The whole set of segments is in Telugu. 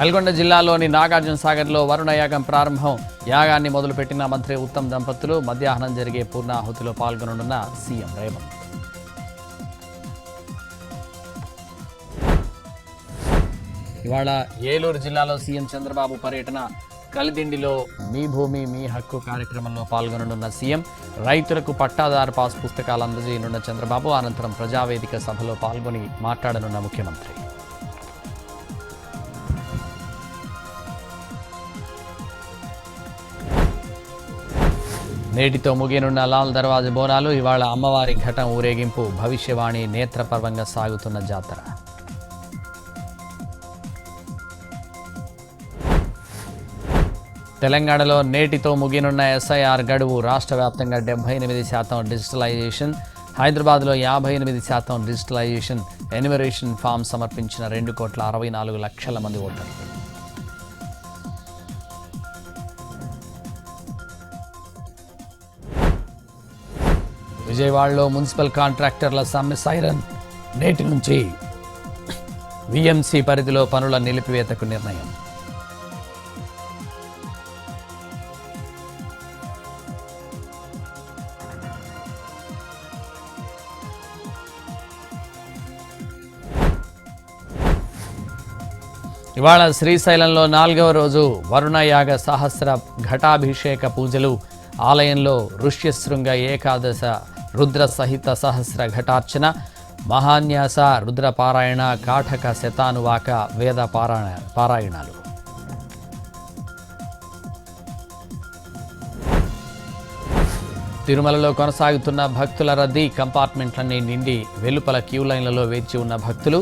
నల్గొండ జిల్లాలోని నాగార్జున సాగర్లో వరుణ యాగం ప్రారంభం. యాగాన్ని మొదలుపెట్టిన మంత్రి ఉత్తమ్ దంపతులు. మధ్యాహ్నం జరిగే పూర్ణాహుతిలో పాల్గొననున్న సీఎం రేవంత్. ఇవాళ ఏలూరు జిల్లాలో సీఎం చంద్రబాబు పర్యటన. కలిదిండిలో మీ భూమి మీ హక్కు కార్యక్రమంలో పాల్గొననున్న సీఎం. రైతులకు పట్టాదారు పాస్ పుస్తకాలు అందజేయనున్న చంద్రబాబు. అనంతరం ప్రజావేదిక సభలో పాల్గొని మాట్లాడనున్న ముఖ్యమంత్రి. నేటితో ముగియనున్న లాల్ దర్వాజ బోనాలు. ఇవాళ అమ్మవారి ఘటం ఊరేగింపు. భవిష్యవాణి నేత్రపర్వంగా సాగుతున్న జాతర. తెలంగాణలో నేటితో ముగియనున్న ఎస్ఐఆర్ గడువు. రాష్ట్ర వ్యాప్తంగా 78% డిజిటలైజేషన్. హైదరాబాద్లో 58% డిజిటలైజేషన్. ఎన్యుమరేషన్ ఫామ్ సమర్పించిన 2,64,00,000 మంది ఓటర్లు. విజయవాడలో మున్సిపల్ కాంట్రాక్టర్ల సమ్మె సైరన్. నేటి నుంచి విఎంసి పరిధిలో పనుల నిలిపివేతకు నిర్ణయం. ఇవాళ శ్రీశైలంలో 4వ రోజు వరుణ యాగ సహస్ర ఘటాభిషేక పూజలు. ఆలయంలో ఋష్యశృంగ ఏకాదశ రుద్ర సహిత సహస్ర ఘటార్చన. మహాన్యాస రుద్ర పారాయణ కాఠక శతానువాక వేద పారాయణాలు. తిరుమలలో కొనసాగుతున్న భక్తుల రద్దీ. కంపార్ట్మెంట్లన్నీ నిండి వెలుపల క్యూ లైన్లలో వేచి ఉన్న భక్తులు.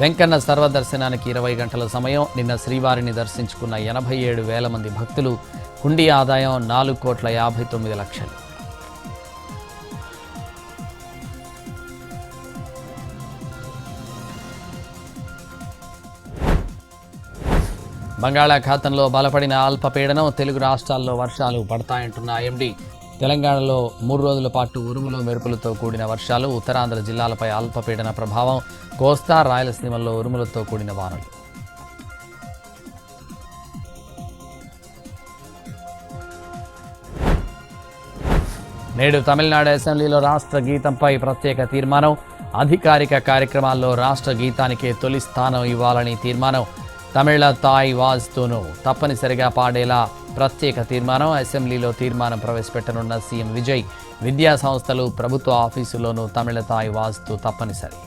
వెంకన్న సర్వదర్శనానికి 20 గంటల సమయం. నిన్న శ్రీవారిని దర్శించుకున్న 87,000 మంది భక్తులు. హుండీ ఆదాయం 4,59,00,000. బంగాళాఖాతంలో బలపడిన అల్పపీడనం. తెలుగు రాష్ట్రాల్లో వర్షాలు పడతాయంటున్న ఐఎండీ. తెలంగాణలో 3 రోజుల పాటు ఉరుములు మెరుపులతో కూడిన వర్షాలు. ఉత్తరాంధ్ర జిల్లాలపై అల్పపీడన ప్రభావం. కోస్తా రాయలసీమల్లో ఉరుములతో కూడిన వానలు. నేడు తమిళనాడు అసెంబ్లీలో రాష్ట్ర గీతంపై ప్రత్యేక తీర్మానం. అధికారిక కార్యక్రమాల్లో రాష్ట్ర గీతానికే తొలి స్థానం ఇవ్వాలని తీర్మానం. తమిళ తాయ్ వాజ్తోనూ తప్పనిసరిగా పాడేలా ప్రత్యేక తీర్మానం. అసెంబ్లీలో తీర్మానం ప్రవేశపెట్టనున్న సీఎం విజయ్. విద్యా సంస్థలు ప్రభుత్వ ఆఫీసుల్లోనూ తమిళ తాయ్ వాజ్తో తప్పనిసరి.